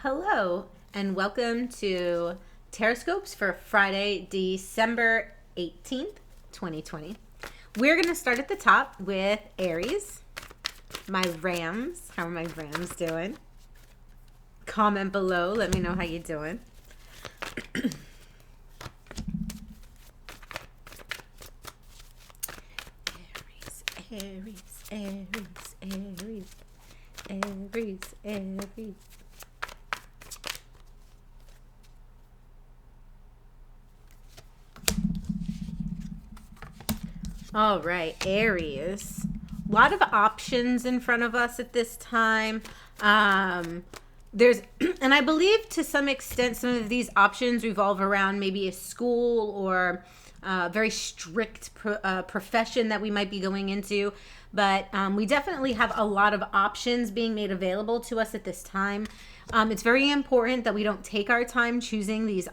Hello, and welcome to Horoscopes for Friday, December 18th, 2020. We're going to start at the top with Aries, my Rams. How are my Rams doing? Comment below. Let me know how you're doing. Aries. All right, Aries. A lot of options in front of us at this time. There's, and I believe to some extent, some of these options revolve around maybe a school or a very strict profession that we might be going into. But we definitely have a lot of options being made available to us at this time. It's very important that we don't take our time choosing these,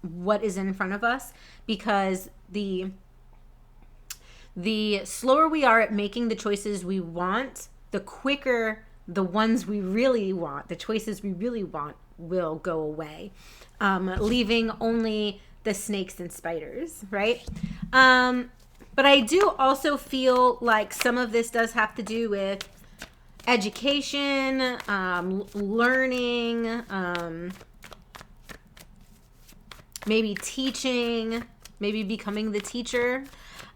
what is in front of us, because the slower we are at making the choices we want, the quicker the ones we really want, the choices we really want, will go away, leaving only the snakes and spiders, right? But I do also feel like some of this does have to do with education, learning, maybe teaching, maybe becoming the teacher.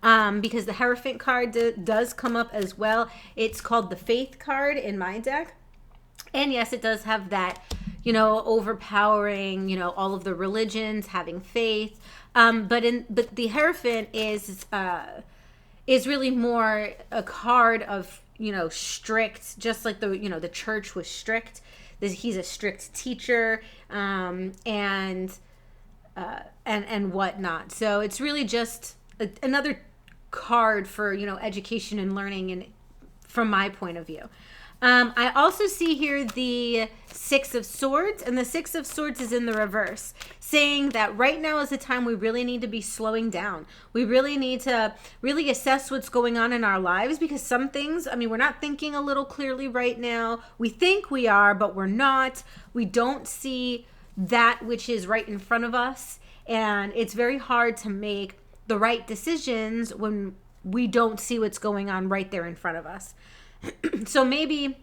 Because the Hierophant card does come up as well. It's called the Faith card in my deck. And yes, it does have that, overpowering, all of the religions, having faith. But the Hierophant is really more a card of, strict, just like the church was strict. He's a strict teacher, and whatnot. So it's really just another card for education and learning, and from my point of view. I also see here the Six of Swords, and the Six of Swords is in the reverse, saying that right now is the time we really need to be slowing down. We really need to really assess what's going on in our lives, because some things, we're not thinking a little clearly right now. We think we are, but we're not. We don't see that which is right in front of us, and it's very hard to make the right decisions when we don't see what's going on right there in front of us. So maybe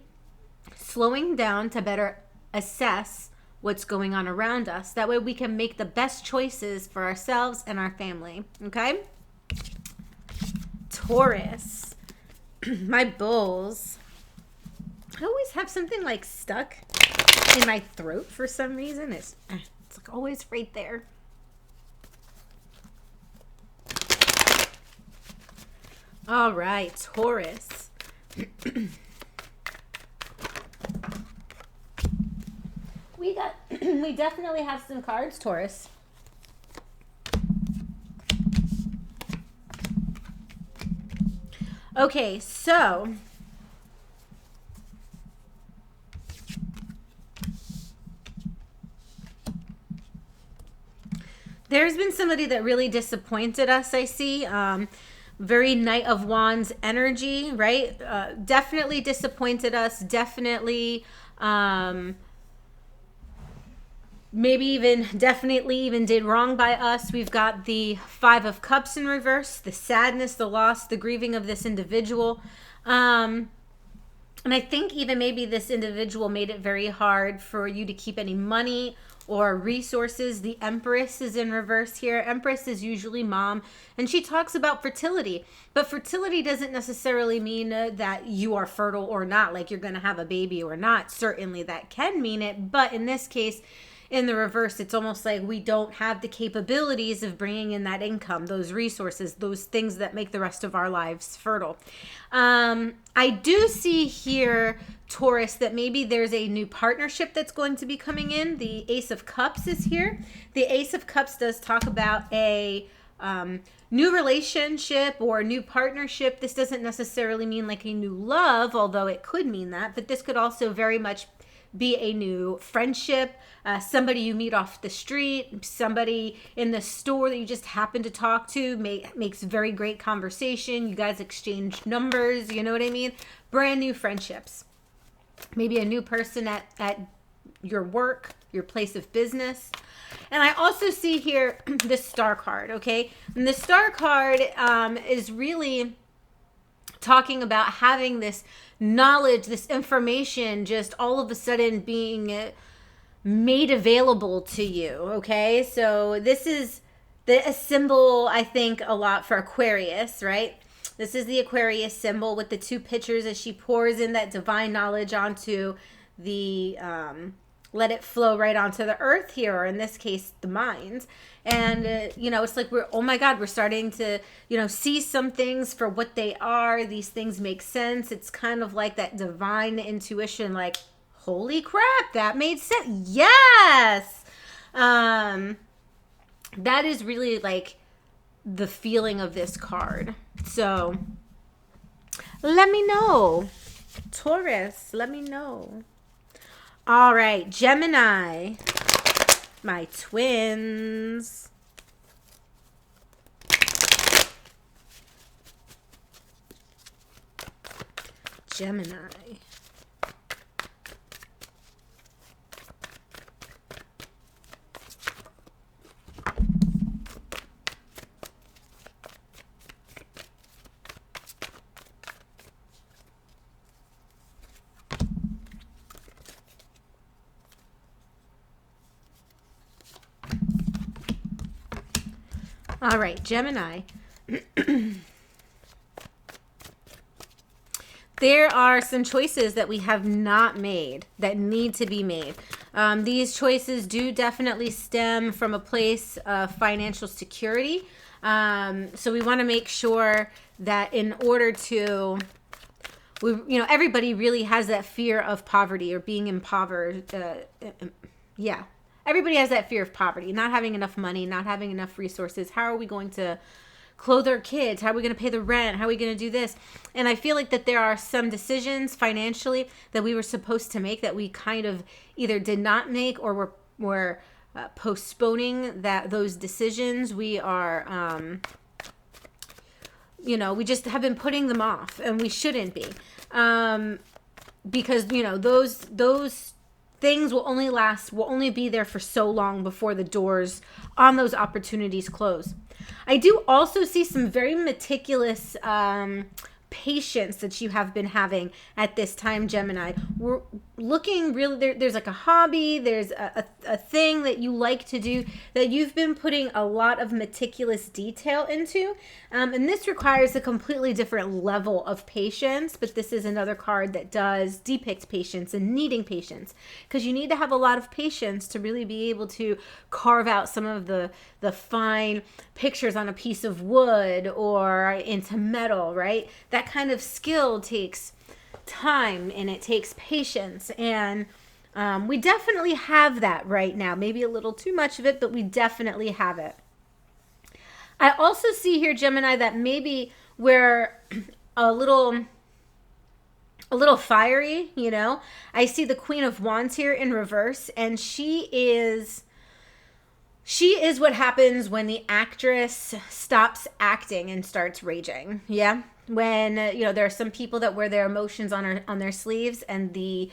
slowing down to better assess what's going on around us. That way we can make the best choices for ourselves and our family. Okay? Taurus. My bulls. I always have something like stuck in my throat for some reason. It's like always right there. All right, Taurus. We definitely have some cards, Taurus. Okay, so there's been somebody that really disappointed us, I see. Very Knight of Wands energy, right? Definitely disappointed us. Definitely, definitely even did wrong by us. We've got the Five of Cups in reverse, the sadness, the loss, the grieving of this individual. And I think even maybe this individual made it very hard for you to keep any money or resources. The Empress is in reverse here. Empress is usually mom, and she talks about fertility, but fertility doesn't necessarily mean that you are fertile or not, like you're going to have a baby or not. Certainly that can mean it, but in this case, in the reverse, it's almost like we don't have the capabilities of bringing in that income, those resources, those things that make the rest of our lives fertile. I do see here, Taurus, that maybe there's a new partnership that's going to be coming in. The Ace of Cups is here. The Ace of Cups does talk about a new relationship or a new partnership. This doesn't necessarily mean like a new love, although it could mean that, but this could also very much be a new friendship, somebody you meet off the street, somebody in the store that you just happen to talk to, makes very great conversation. You guys exchange numbers, you know what I mean? Brand new friendships. Maybe a new person at your work, your place of business. And I also see here the Star card, okay? And the Star card is really talking about having this knowledge, this information just all of a sudden being made available to you, okay? So this is a symbol, I think, a lot for Aquarius, right? This is the Aquarius symbol with the two pictures as she pours in that divine knowledge onto the, let it flow right onto the earth here, or in this case, the mind. And, you know, it's like oh my God, we're starting to, you know, see some things for what they are. These things make sense. It's kind of like that divine intuition, like, holy crap, that made sense. Yes. That is really like the feeling of this card. So let me know, Taurus, let me know. All right, Gemini, my twins. Gemini. All right, Gemini. There are some choices that we have not made that need to be made. These choices do definitely stem from a place of financial security. So we want to make sure that in order to, everybody really has that fear of poverty or being impoverished. Yeah. Everybody has that fear of poverty, not having enough money, not having enough resources. How are we going to clothe our kids? How are we going to pay the rent? How are we going to do this? And I feel like that there are some decisions financially that we were supposed to make that we kind of either did not make or were postponing those decisions. We are, we just have been putting them off, and we shouldn't be, because those things will only be there for so long before the doors on those opportunities close. I do also see some very meticulous patience that you have been having at this time, Gemini. We're looking really, there's like a hobby, there's a thing that you like to do that you've been putting a lot of meticulous detail into. And this requires a completely different level of patience, but this is another card that does depict patience and needing patience, because you need to have a lot of patience to really be able to carve out some of the fine pictures on a piece of wood or into metal, right? That kind of skill takes time and it takes patience, and we definitely have that right now. Maybe a little too much of it, but we definitely have it. I also see here, Gemini, that maybe we're a little fiery, I see the Queen of Wands here in reverse, and she is what happens when the actress stops acting and starts raging. Yeah. When, there are some people that wear their emotions on their sleeves, and the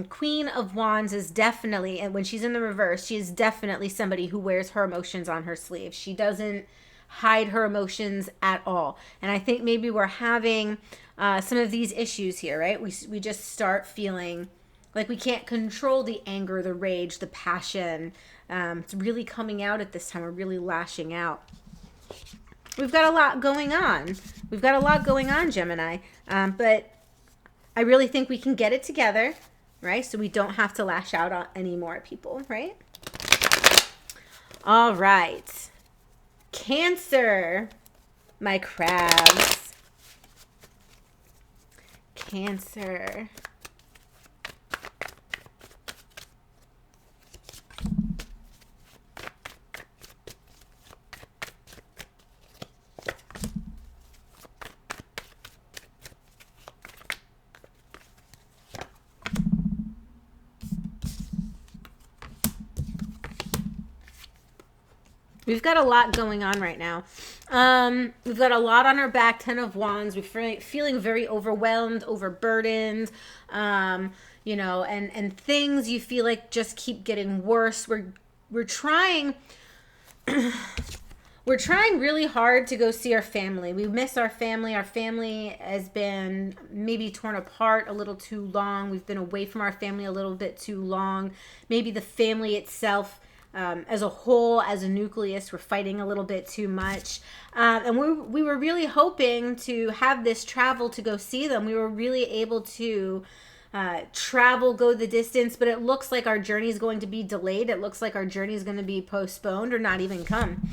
Queen of Wands is definitely, and when she's in the reverse, she is definitely somebody who wears her emotions on her sleeve. She doesn't hide her emotions at all. And I think maybe we're having some of these issues here, right? We just start feeling like we can't control the anger, the rage, the passion. It's really coming out at this time. We're really lashing out. We've got a lot going on. Gemini. But I really think we can get it together, right? So we don't have to lash out on any more people, right? All right. Cancer, my crabs. Cancer. We've got a lot going on right now. We've got a lot on our back, 10 of Wands. We're feeling very overwhelmed, overburdened, you know, and things you feel like just keep getting worse. We're trying we're trying really hard to go see our family. We miss our family. Our family has been maybe torn apart a little too long. We've been away from our family a little bit too long. Maybe the family itself as a whole, as a nucleus, we're fighting a little bit too much. And we were really hoping to have this travel to go see them. We were really able to travel, go the distance, but it looks like our journey is going to be delayed. It looks like our journey is going to be postponed or not even come.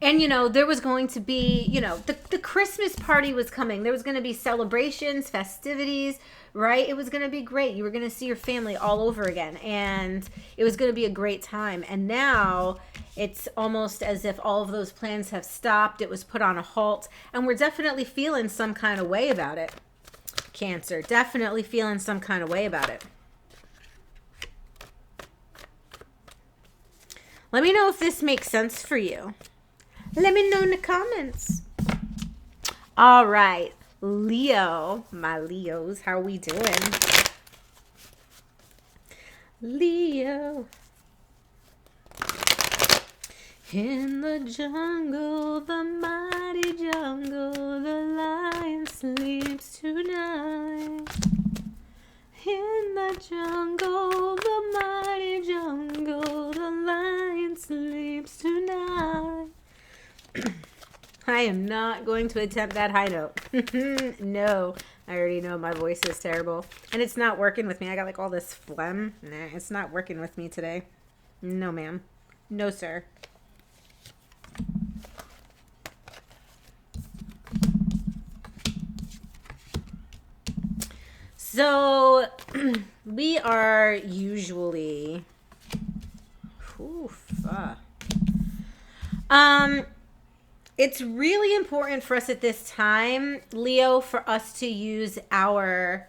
And, you know, there was going to be, you know, the Christmas party was coming. There was going to be celebrations, festivities, right? It was going to be great. You were going to see your family all over again. And it was going to be a great time. And now it's almost as if all of those plans have stopped. It was put on a halt. And we're definitely feeling some kind of way about it. Cancer, definitely feeling some kind of way about it. Let me know if this makes sense for you. Let me know in the comments. All right, Leo, my Leos, how are we doing? Leo. In the jungle, the mighty jungle, the lion sleeps tonight. In the jungle, the mighty jungle, the lion sleeps tonight. I am not going to attempt that high note. No, I already know my voice is terrible. And it's not working with me. I got like all this phlegm. Nah, it's not working with me today. No, ma'am. No, sir. So we are usually it's really important for us at this time, Leo, for us to use our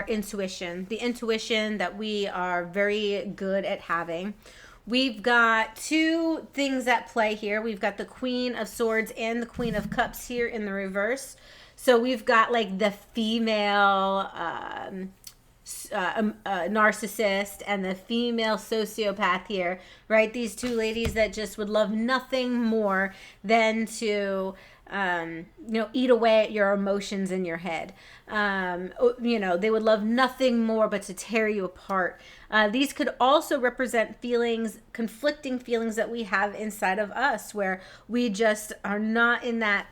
intuition, the intuition that we are very good at having. We've got two things at play here. We've got the Queen of Swords and the Queen of Cups here in the reverse. So we've got like the female narcissist and the female sociopath here, right? These two ladies that just would love nothing more than to eat away at your emotions in your head. They would love nothing more but to tear you apart. These could also represent feelings, conflicting feelings that we have inside of us, where we just are not in that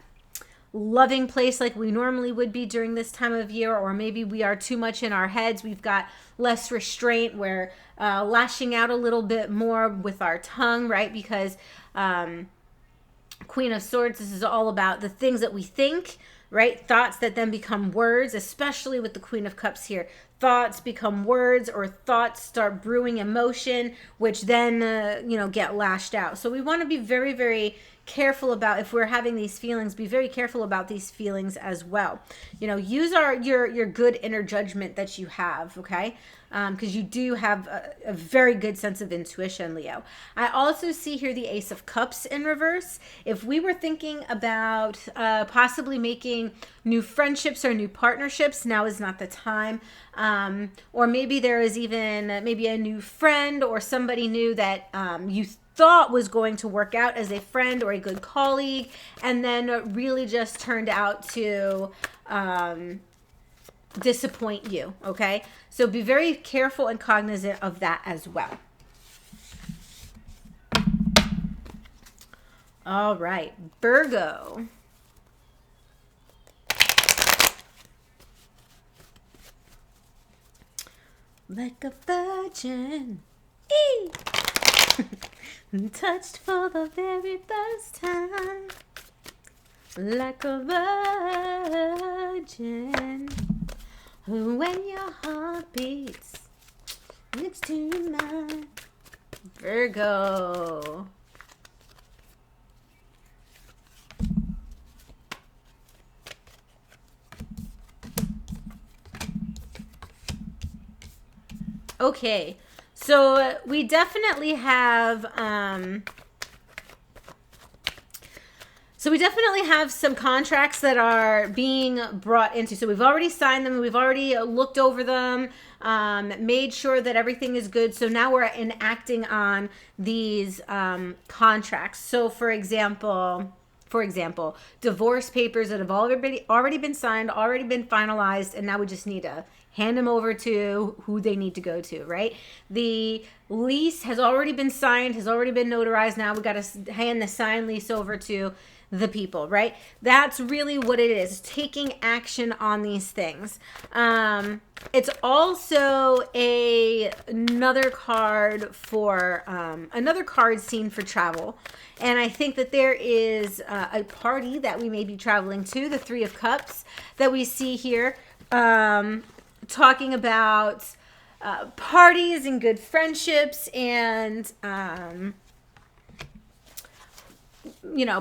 loving place like we normally would be during this time of year, or maybe we are too much in our heads. We've got less restraint. We're lashing out a little bit more with our tongue, right? Because Queen of Swords, this is all about the things that we think, right? Thoughts that then become words, especially with the Queen of Cups here. Thoughts become words, or thoughts start brewing emotion, which then, get lashed out. So we want to be very, very careful about, if we're having these feelings, be very careful about these feelings as well. Use your good inner judgment that you have, okay? Because you do have a very good sense of intuition, Leo. I also see here the Ace of Cups in reverse. If we were thinking about possibly making new friendships or new partnerships, now is not the time. Or maybe there is even maybe a new friend or somebody new that you thought was going to work out as a friend or a good colleague, and then really just turned out to disappoint you, okay? So be very careful and cognizant of that as well. All right, Virgo. Like a virgin. Touched for the very first time, like a virgin. When your heart beats next to mine. Virgo. Okay, so we definitely have some contracts that are being brought into. So we've already signed them. We've already looked over them, made sure that everything is good. So now we're enacting on these contracts. So for example, divorce papers that have already been signed, already been finalized, and now we just need to hand them over to who they need to go to, right? The lease has already been signed, has already been notarized. Now we got to hand the signed lease over to the people, right? That's really what it is, taking action on these things. It's also another card scene for travel. And I think that there is a party that we may be traveling to, the Three of Cups that we see here, talking about parties and good friendships and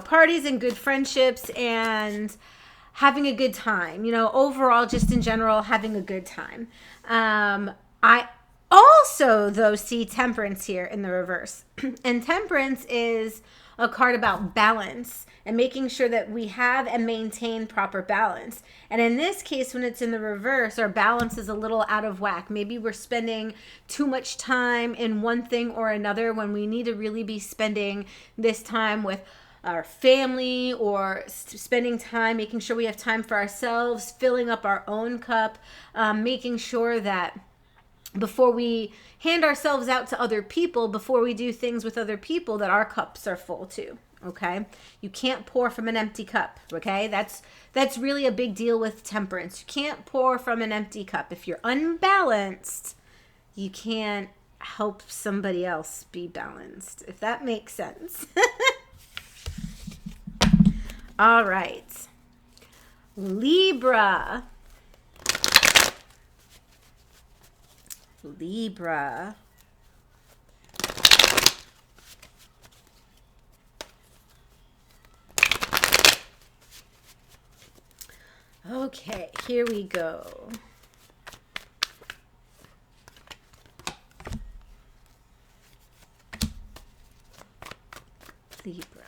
parties and good friendships and having a good time, overall, just in general, having a good time. I also, though, see Temperance here in the reverse. And Temperance is a card about balance and making sure that we have and maintain proper balance. And in this case, when it's in the reverse, our balance is a little out of whack. Maybe we're spending too much time in one thing or another when we need to really be spending this time with our family, or spending time making sure we have time for ourselves, filling up our own cup, making sure that before we hand ourselves out to other people, before we do things with other people, that our cups are full too. Okay, you can't pour from an empty cup. Okay, that's really a big deal with Temperance. You can't pour from an empty cup. If you're unbalanced, you can't help somebody else be balanced, if that makes sense. All right, Libra. Okay, here we go. Libra.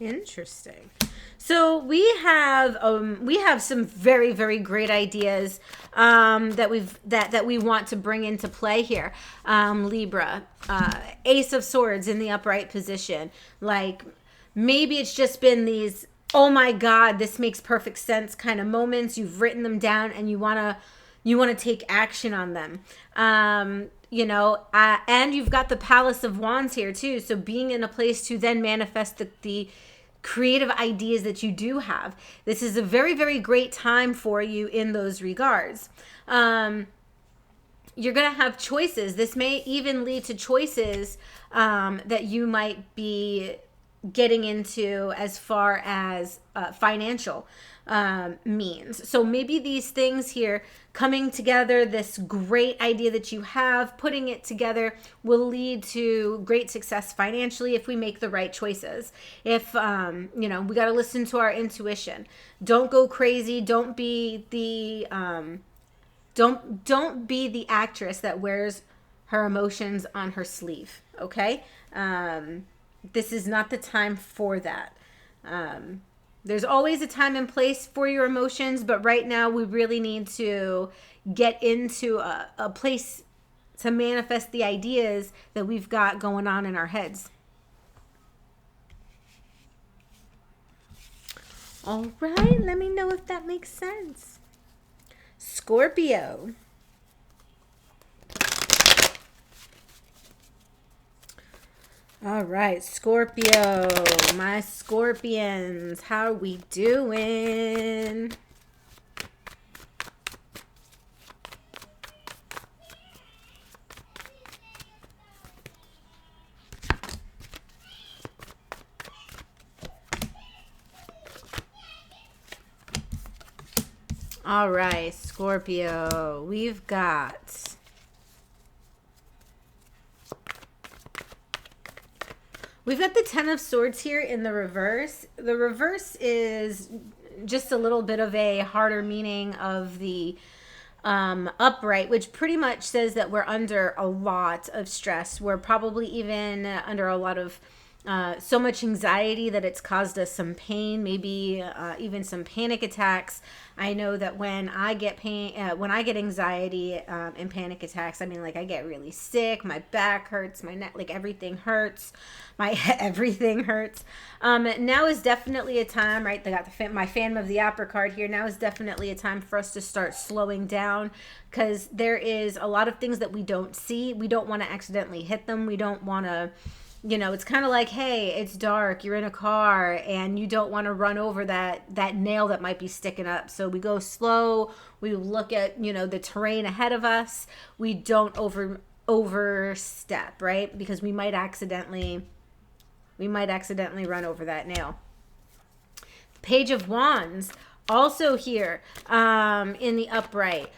Interesting. So we have some very, very great ideas that we want to bring into play here. Libra, Ace of Swords in the upright position. Like, maybe it's just been these, oh my God, this makes perfect sense kind of moments. You've written them down and you wanna take action on them. And you've got the Palace of Wands here too. So being in a place to then manifest the creative ideas that you do have. This is a very, very great time for you in those regards. You're going to have choices. This may even lead to choices that you might be getting into as far as financial means. So maybe these things here coming together, this great idea that you have, putting it together, will lead to great success financially if we make the right choices. If we got to listen to our intuition. Don't go crazy. Don't be the don't be the actress that wears her emotions on her sleeve. Okay. This is not the time for that. There's always a time and place for your emotions, but right now we really need to get into a place to manifest the ideas that we've got going on in our heads. All right, let me know if that makes sense. Scorpio. All right, Scorpio, my Scorpions, how we doing? All right, Scorpio, we've got We've got the Ten of Swords here in the reverse. The reverse is just a little bit of a harder meaning of the upright, which pretty much says that we're under a lot of stress. We're probably even under a lot of so much anxiety that it's caused us some pain, maybe even some panic attacks. I know that when I get when I get anxiety and panic attacks, I mean, like, I get really sick. My back hurts, my neck, like everything hurts. Everything hurts. Now is definitely a time, right? They got my Phantom of the Opera card here. Now is definitely a time for us to start slowing down, because there is a lot of things that we don't see. We don't want to accidentally hit them. We don't want to, it's kind of like, hey, it's dark, you're in a car, and you don't want to run over that nail that might be sticking up. So we go slow. We look at, the terrain ahead of us. We don't overstep, right? Because we might accidentally run over that nail. Page of Wands, also here in the upright.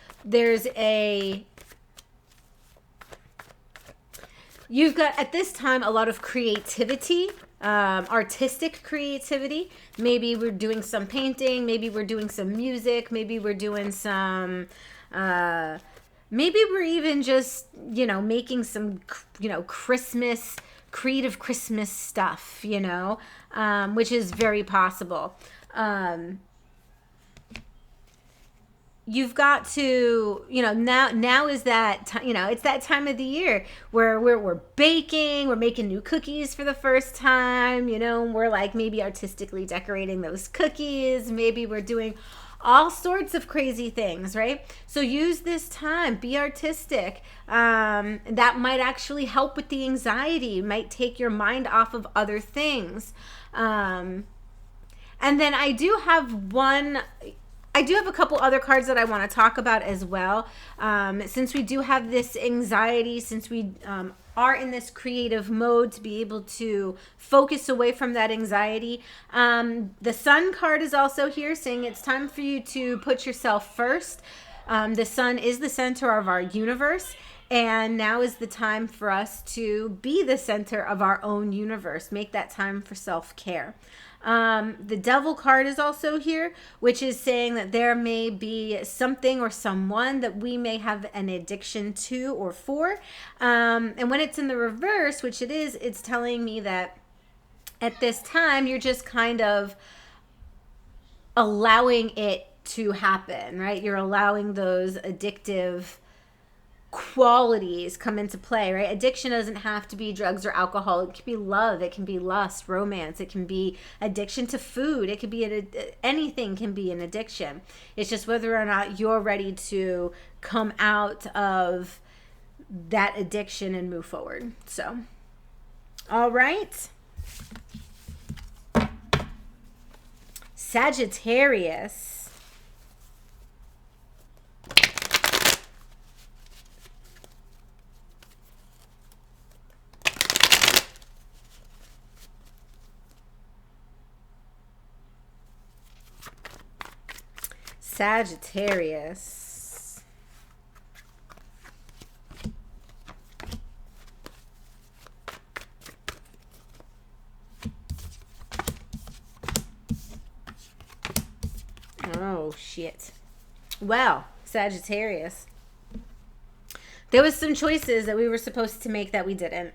You've got, at this time, a lot of creativity, artistic creativity. Maybe we're doing some painting. Maybe we're doing some music. Maybe we're doing some, maybe we're even just, making some, creative Christmas stuff, which is very possible. You've got to, now is that, it's that time of the year where we're baking, we're making new cookies for the first time, we're like maybe artistically decorating those cookies. Maybe we're doing all sorts of crazy things, right? So use this time, be artistic. That might actually help with the anxiety, might take your mind off of other things. And then I do have a couple other cards that I want to talk about as well. Since we do have this anxiety, since we are in this creative mode to be able to focus away from that anxiety. The Sun card is also here, saying it's time for you to put yourself first. The Sun is the center of our universe, and now is the time for us to be the center of our own universe. Make that time for self-care. The Devil card is also here, which is saying that there may be something or someone that we may have an addiction to or for. And when it's in the reverse, which it is, it's telling me that at this time, you're just kind of allowing it to happen, right? You're allowing those addictive qualities come into play, right? Addiction doesn't have to be drugs or alcohol. It can be love. It can be lust, romance. It can be addiction to food. It could be anything can be an addiction. It's just whether or not you're ready to come out of that addiction and move forward. So, all right. Sagittarius. Sagittarius. Oh, shit. Well, Sagittarius. There was some choices that we were supposed to make that we didn't.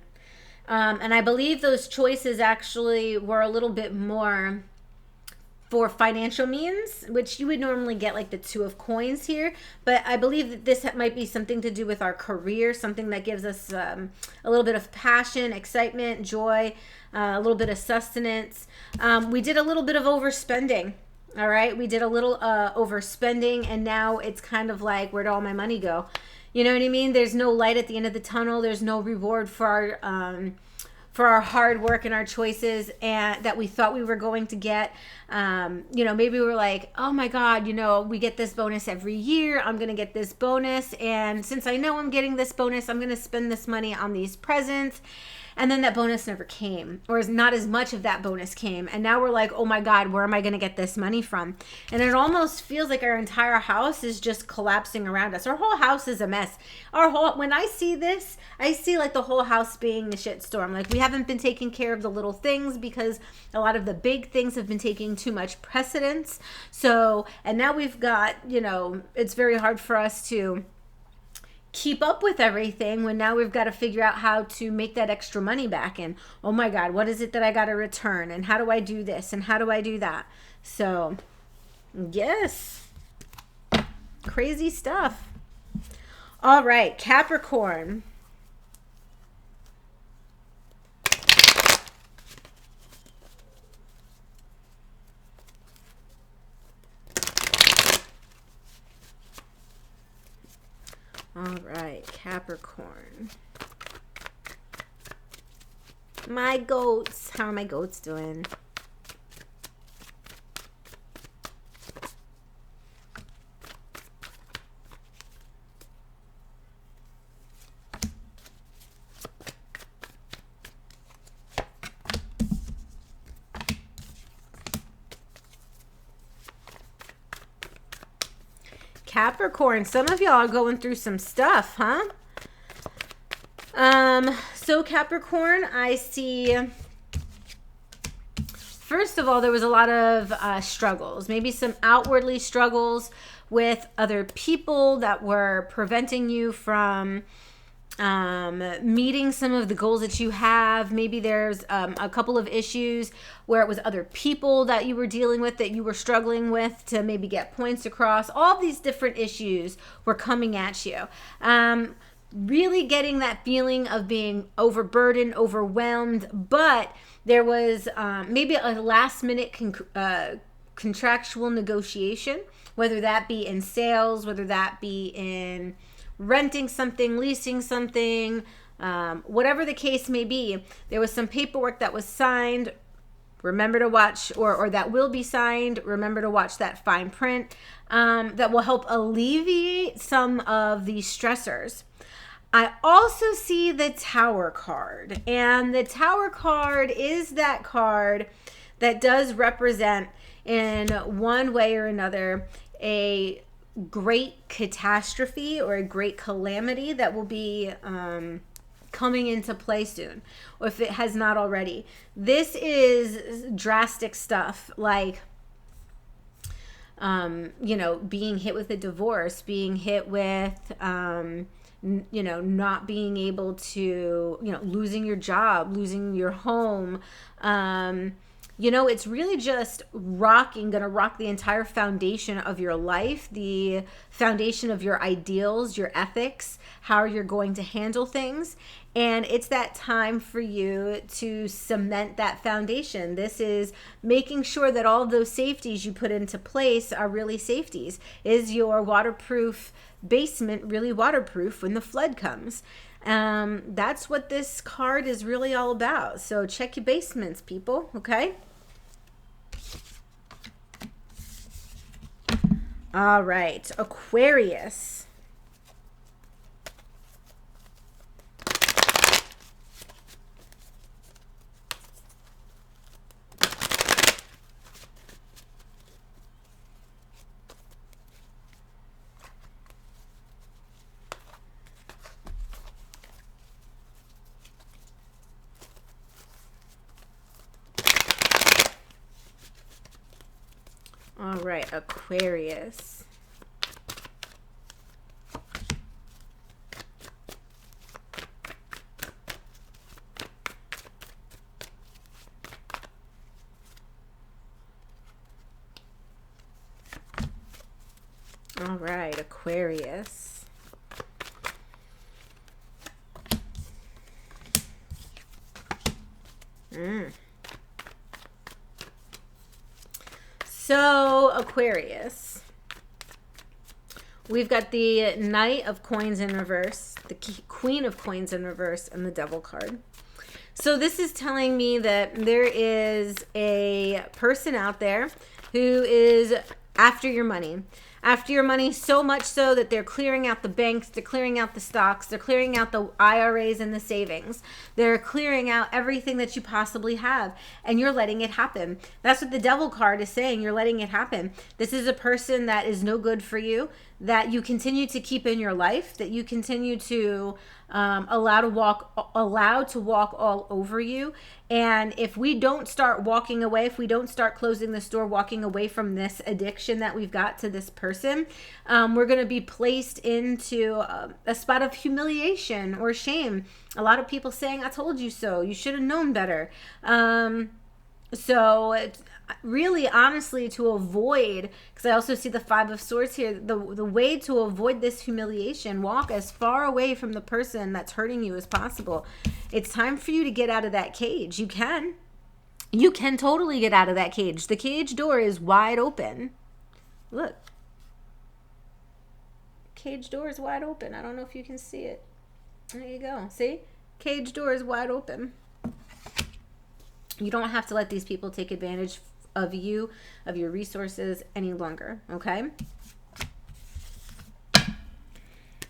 And I believe those choices actually were a little bit more for financial means, which you would normally get like the Two of Coins here. But I believe that this might be something to do with our career, something that gives us a little bit of passion, excitement, joy, a little bit of sustenance. We did a little bit of overspending. All right. We did a little overspending, and now it's kind of like, where'd all my money go? You know what I mean? There's no light at the end of the tunnel. There's no reward for our hard work and our choices and that we thought we were going to get. Maybe we were like, oh my God, we get this bonus every year. I'm going to get this bonus. And since I know I'm getting this bonus, I'm going to spend this money on these presents. And then that bonus never came, or not as much of that bonus came. And now we're like, oh my God, where am I going to get this money from? And it almost feels like our entire house is just collapsing around us. Our whole house is a mess. When I see this, I see like the whole house being the shit storm. Like we haven't been taking care of the little things because a lot of the big things have been taking too much precedence. So, and now we've got, you know, it's very hard for us to keep up with everything when now we've got to figure out how to make that extra money back. And oh my God, what is it that I got to return? And how do I do this? And how do I do that? So yes, crazy stuff. All right, Capricorn. All right, Capricorn. My goats. How are my goats doing? Capricorn, some of y'all are going through some stuff, huh? So Capricorn, I see, first of all, there was a lot of struggles, maybe some outwardly struggles with other people that were preventing you from meeting some of the goals that you have. Maybe there's a couple of issues where it was other people that you were dealing with, that you were struggling with to maybe get points across. All these different issues were coming at you. Really getting that feeling of being overburdened, overwhelmed, but there was maybe a last minute contractual negotiation, whether that be in sales, whether that be in renting something, leasing something, whatever the case may be. There was some paperwork that was signed. Remember to watch, or that will be signed. Remember to watch that fine print that will help alleviate some of these stressors. I also see the Tower card, and the Tower card is that card that does represent in one way or another a great catastrophe or a great calamity that will be coming into play soon, or if it has not already. This is drastic stuff, like you know, being hit with a divorce, being hit with you know, not being able to, you know, losing your job, losing your home. You know, it's really just gonna rock the entire foundation of your life, the foundation of your ideals, your ethics, how you're going to handle things. And it's that time for you to cement that foundation. This is making sure that all of those safeties you put into place are really safeties. Is your waterproof basement really waterproof when the flood comes? That's what this card is really all about. So check your basements, people, okay? All right, Aquarius. All right, Aquarius. All right, Aquarius. So, Aquarius, we've got the Knight of Coins in reverse, the Queen of Coins in reverse, and the Devil card. So this is telling me that there is a person out there who is after your money. after your money, so much so that they're clearing out the banks, they're clearing out the stocks, they're clearing out the IRAs and the savings. They're clearing out everything that you possibly have, and you're letting it happen. That's what the Devil card is saying. You're letting it happen. This is a person that is no good for you, that you continue to keep in your life, that you continue to allow to walk all over you. And if we don't start walking away, if we don't start closing this door, walking away from this addiction that we've got to this person, we're going to be placed into a spot of humiliation or shame. A lot of people saying, I told you so, you should have known better. So it's really, honestly, to avoid, because I also see the Five of Swords here, the way to avoid this humiliation, walk as far away from the person that's hurting you as possible. It's time for you to get out of that cage. You can totally get out of that cage. The cage door is wide open. Look, cage door is wide open. I don't know if you can see it. There you go. See, cage door is wide open. You don't have to let these people take advantage of you, of your resources any longer, okay?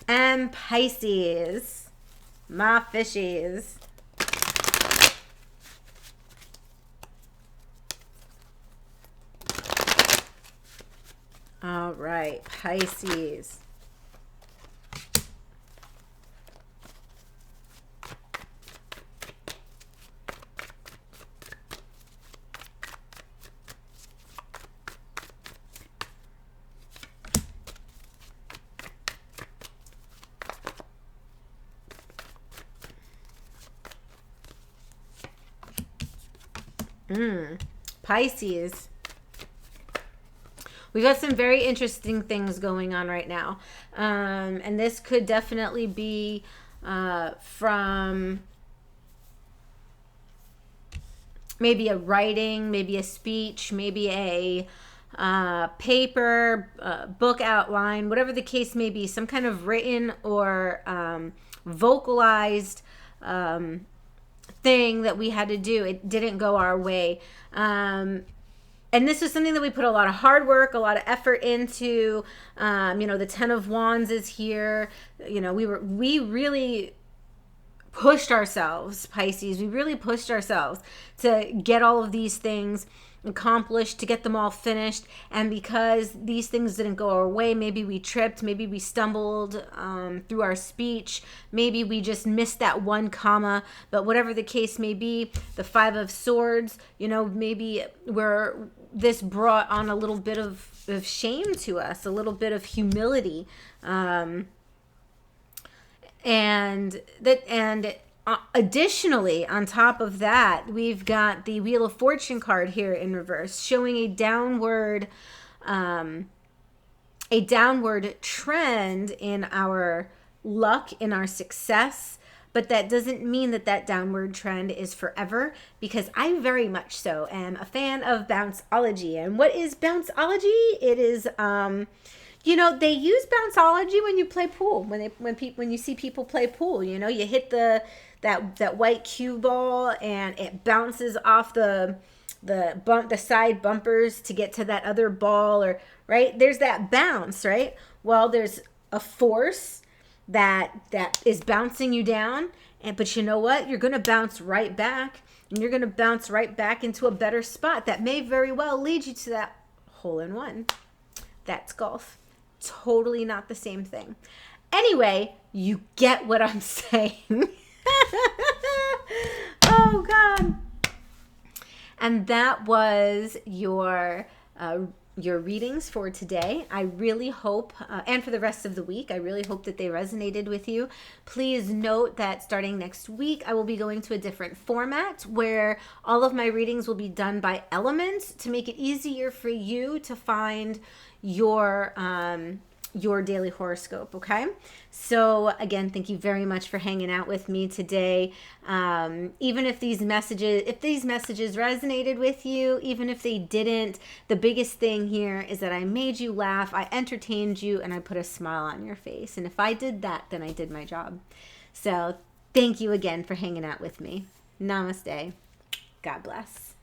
And Pisces, my fishies. All right, Pisces. Pisces. We've got some very interesting things going on right now. And this could definitely be from maybe a writing, maybe a speech, maybe a paper, book outline, whatever the case may be, some kind of written or vocalized thing that we had to do. It didn't go our way. And this was something that we put a lot of hard work, a lot of effort into. The Ten of Wands is here. We really pushed ourselves, Pisces. We really pushed ourselves to get all of these things accomplished, to get them all finished. And because these things didn't go our way, maybe we tripped, maybe we stumbled through our speech, maybe we just missed that one comma. But whatever the case may be, the Five of Swords, maybe this brought on a little bit of shame to us, a little bit of humility. Additionally, on top of that, we've got the Wheel of Fortune card here in reverse, showing a downward trend in our luck, in our success. But that doesn't mean that downward trend is forever, because I very much so am a fan of bounceology. And what is bounceology? It is they use bounceology when you play pool. When you see people play pool, you hit that white cue ball and it bounces off the side bumpers to get to that other ball, or right? There's that bounce, right? Well, there's a force that is bouncing you down, but you know what? You're going to bounce right back, and you're going to bounce right back into a better spot that may very well lead you to that hole-in-one. That's golf. Totally not the same thing. Anyway, you get what I'm saying. Oh God. And that was your readings for today. I really hope, and for the rest of the week, I really hope that they resonated with you. Please note that starting next week, I will be going to a different format where all of my readings will be done by elements to make it easier for you to find your daily horoscope. Okay. So again, thank you very much for hanging out with me today. Even if these messages resonated with you, even if they didn't, the biggest thing here is that I made you laugh, I entertained you, and I put a smile on your face. And if I did that, then I did my job. So thank you again for hanging out with me. Namaste. God bless.